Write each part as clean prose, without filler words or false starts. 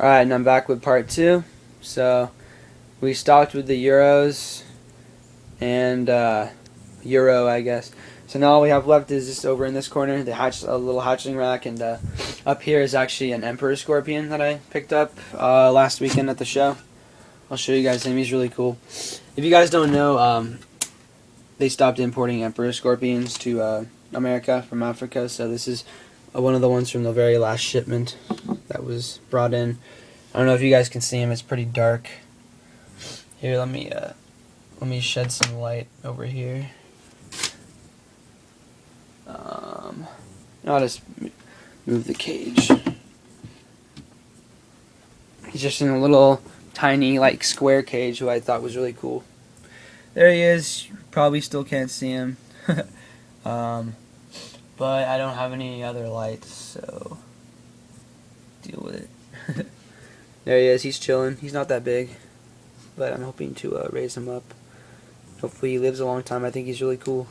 Alright, and I'm back with part 2. So, we stopped with the Euros and Euro, I guess. So now all we have left is just over in this corner, a little hatchling rack, and up here is actually an Emperor Scorpion that I picked up last weekend at the show. I'll show you guys him. He's really cool. If you guys don't know, they stopped importing Emperor Scorpions to America from Africa, so this is one of the ones from the very last shipment that was brought in. I don't know if you guys can see him. It's pretty dark. Here, let me shed some light over here. I'll just move the cage. He's just in a little tiny, like, square cage, who I thought was really cool. There he is. You probably still can't see him. But I don't have any other lights, so deal with it. There he is. He's chilling. He's not that big, but I'm hoping to raise him up. Hopefully he lives a long time. I think he's really cool.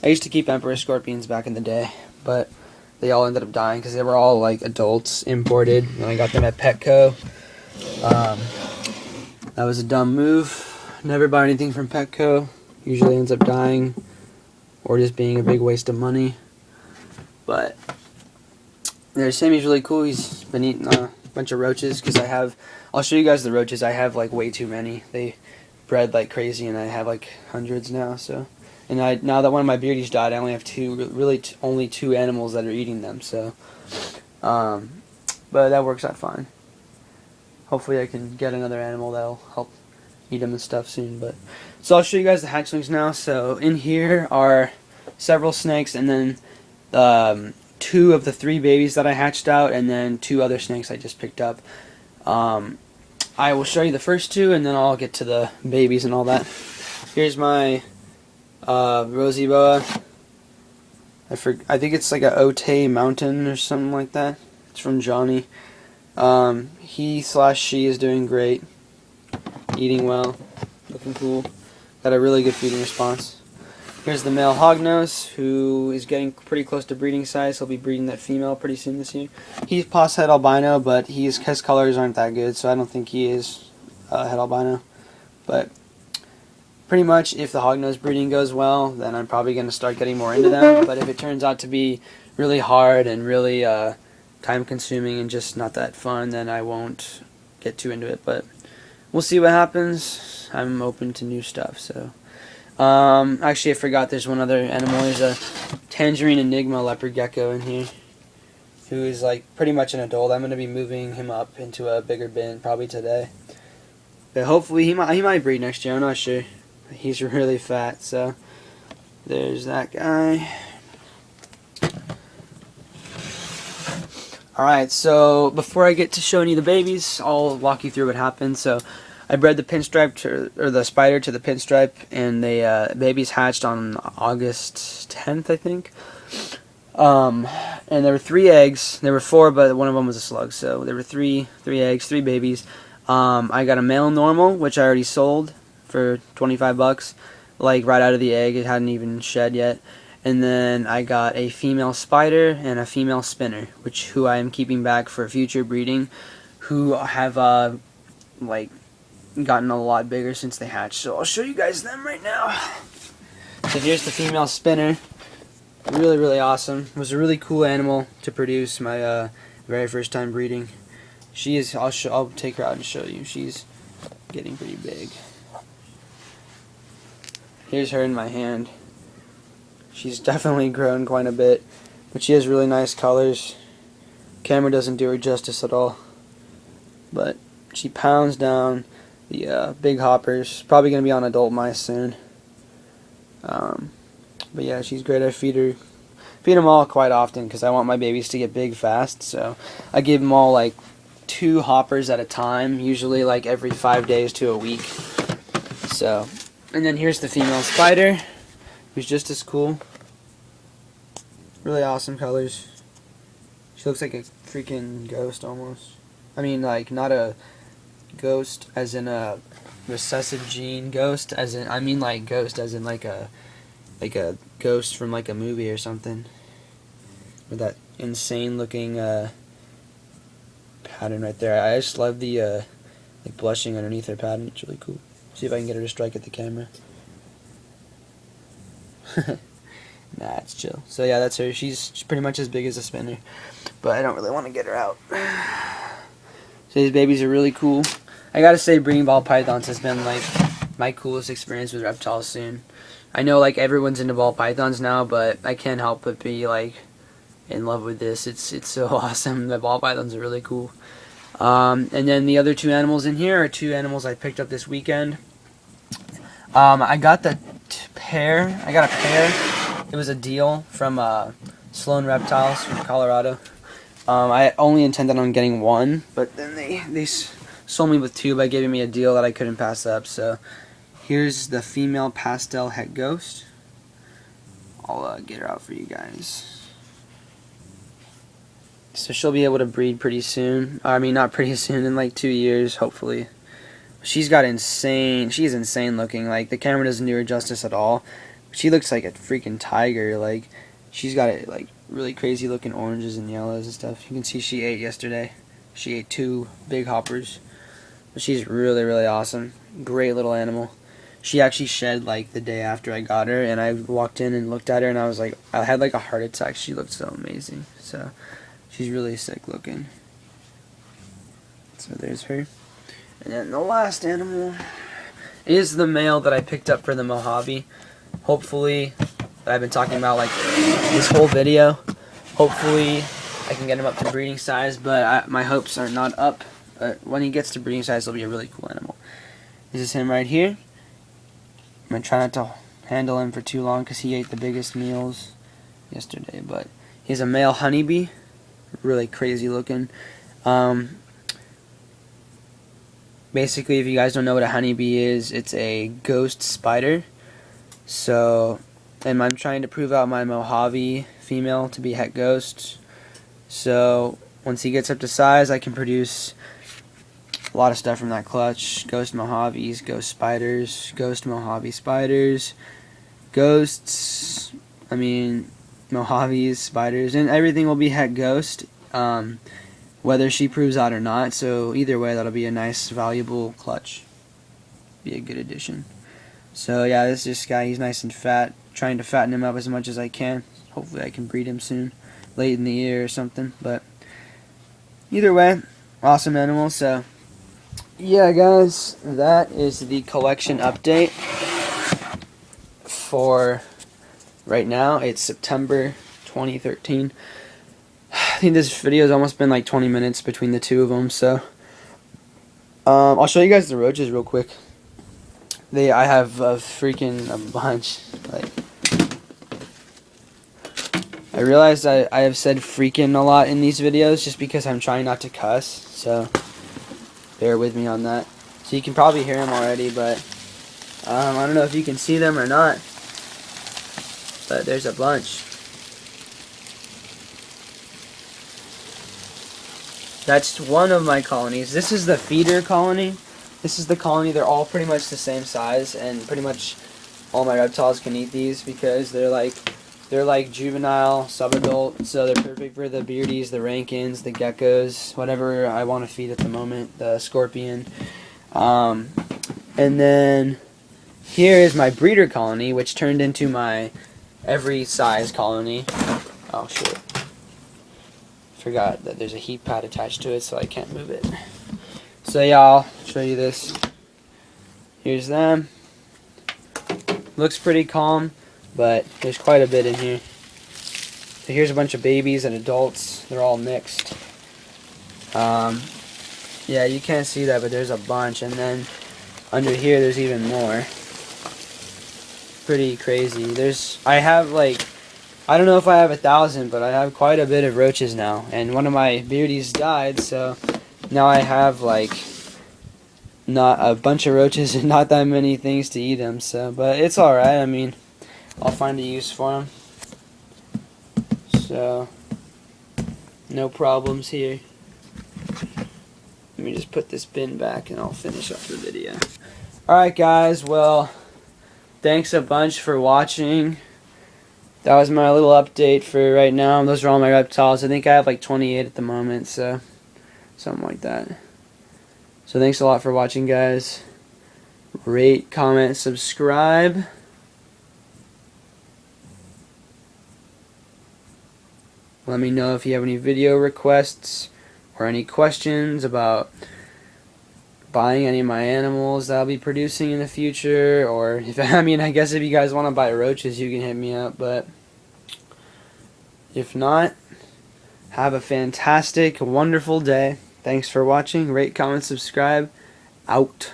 I used to keep Emperor Scorpions back in the day, but they all ended up dying because they were all like adults, imported, and I got them at Petco. That was a dumb move. Never buy anything from Petco. Usually ends up dying or just being a big waste of money. But there's Sammy's really cool. He's been eating a bunch of roaches because I'll show you guys the roaches. I have like way too many. They bred like crazy, and I have like hundreds now. So, and now that one of my beardies died, I only have only two animals that are eating them. So, but that works out fine. Hopefully, I can get another animal that'll help eat them and stuff soon. But so I'll show you guys the hatchlings now. So in here are several snakes, and then 2 of the 3 babies that I hatched out, and then 2 other snakes I just picked up. I will show you the first 2, and then I'll get to the babies and all that. Here's my rosy boa. I think it's like a Otay Mountain or something like that. It's from Johnny. He/she is doing great, eating well, looking cool. Got a really good feeding response. Here's the male hognose, who is getting pretty close to breeding size. He'll be breeding that female pretty soon this year. He's pos het albino, but his colors aren't that good, so I don't think he is het albino. But pretty much, if the hognose breeding goes well, then I'm probably going to start getting more into them. But if it turns out to be really hard and really time-consuming and just not that fun, then I won't get too into it. But we'll see what happens. I'm open to new stuff, so... actually I forgot there's one other animal. There's a Tangerine Enigma leopard gecko in here, who is like pretty much an adult. I'm going to be moving him up into a bigger bin probably today. But hopefully he might breed next year, I'm not sure. He's really fat, so there's that guy. Alright, so before I get to showing you the babies, I'll walk you through what happened. So I bred the pinstripe or the spider to the pinstripe, and the babies hatched on August 10th, I think. And there were 3 eggs. There were 4, but one of them was a slug. So there were 3 eggs, 3 babies. I got a male normal, which I already sold for $25, like right out of the egg. It hadn't even shed yet. And then I got a female spider and a female spinner, who I am keeping back for future breeding, who have like gotten a lot bigger since they hatched. So I'll show you guys them right now. So here's the female spinner. Really, really awesome. It was a really cool animal to produce. My very first time breeding. She is. I'll take her out and show you. She's getting pretty big. Here's her in my hand. She's definitely grown quite a bit, but she has really nice colors. Camera doesn't do her justice at all, but she pounds down the big hoppers. Probably going to be on adult mice soon. But yeah, she's great. I feed them all quite often because I want my babies to get big fast. So I give them all like 2 hoppers at a time, usually like every 5 days to a week. So, and then here's the female spider, who's just as cool. Really awesome colors. She looks like a freaking ghost almost. I mean, like, not a ghost as in a recessive gene ghost, as in, I mean like ghost as in like a ghost from like a movie or something. With that insane looking pattern right there. I just love the like blushing underneath her pattern. It's really cool. See if I can get her to strike at the camera. Nah, it's chill. So yeah, that's her. She's pretty much as big as a spinner, but I don't really want to get her out. So these babies are really cool. I gotta say, breeding ball pythons has been like my coolest experience with reptiles soon. I know like everyone's into ball pythons now, but I can't help but be like in love with this. It's so awesome. The ball pythons are really cool. And then the other two animals in here are two animals I picked up this weekend. I got the pair. I got a pair. It was a deal from Sloan Reptiles from Colorado. I only intended on getting one, but then they sold me with two by giving me a deal that I couldn't pass up. So here's the female pastel het ghost. I'll get her out for you guys. So she'll be able to breed pretty soon. I mean, not pretty soon, in like 2 years, hopefully. She's insane looking. Like, the camera doesn't do her justice at all. She looks like a freaking tiger. Like, she's got like really crazy looking oranges and yellows and stuff. You can see she ate yesterday. She ate 2 big hoppers. But she's really, really awesome. Great little animal. She actually shed like the day after I got her, and I walked in and looked at her, and I was like, I had like a heart attack. She looked so amazing. So she's really sick looking. So there's her. And then the last animal is the male that I picked up for the Mojave. Hopefully, I've been talking about like this whole video. Hopefully, I can get him up to breeding size, but my hopes are not up. But when he gets to breeding size, he'll be a really cool animal. This is him right here. I'm going to try not to handle him for too long because he ate the biggest meals yesterday. But he's a male honeybee. Really crazy looking. Basically, if you guys don't know what a honeybee is, it's a ghost spider. So, and I'm trying to prove out my Mojave female to be het ghost. So, once he gets up to size, I can produce a lot of stuff from that clutch. Ghost Mojaves, ghost spiders, ghost Mojave spiders, ghosts, Mojaves, spiders, and everything will be het ghost, whether she proves out or not. So either way, that'll be a nice, valuable clutch. Be a good addition. So yeah, this guy, he's nice and fat. Trying to fatten him up as much as I can. Hopefully I can breed him soon, late in the year or something. But either way, awesome animal. So yeah, guys, that is the collection update for right now. It's September 2013. I think this video has almost been like 20 minutes between the two of them. So I'll show you guys the roaches real quick. I have a bunch. Like, I realized I have said freaking a lot in these videos just because I'm trying not to cuss. So bear with me on that. So you can probably hear them already, but I don't know if you can see them or not. But there's a bunch. That's one of my colonies. This is the feeder colony. This is the colony. They're all pretty much the same size, and pretty much all my reptiles can eat these because they're like juvenile, subadult, so they're perfect for the beardies, the rankins, the geckos, whatever I want to feed at the moment, the scorpion. And then here is my breeder colony, which turned into my every size colony. Oh shit. Forgot that there's a heat pad attached to it, so I can't move it. So yeah, I'll show you this. Here's them. Looks pretty calm, but there's quite a bit in here. So here's a bunch of babies and adults. They're all mixed. Yeah, you can't see that, but there's a bunch. And then under here, there's even more. Pretty crazy. I have like, I don't know if I have 1,000, but I have quite a bit of roaches now. And one of my beardies died, so now I have like not a bunch of roaches and not that many things to eat them. So, but it's all right. I mean, I'll find a use for them. So, no problems here. Let me just put this bin back and I'll finish up the video. Alright guys, well, thanks a bunch for watching. That was my little update for right now. Those are all my reptiles. I think I have like 28 at the moment, so something like that. So thanks a lot for watching, guys. Rate, comment, subscribe. Let me know if you have any video requests or any questions about buying any of my animals that I'll be producing in the future, or if I guess if you guys want to buy roaches, you can hit me up, but if not, have a fantastic, wonderful day. Thanks for watching. Rate, comment, subscribe. Out.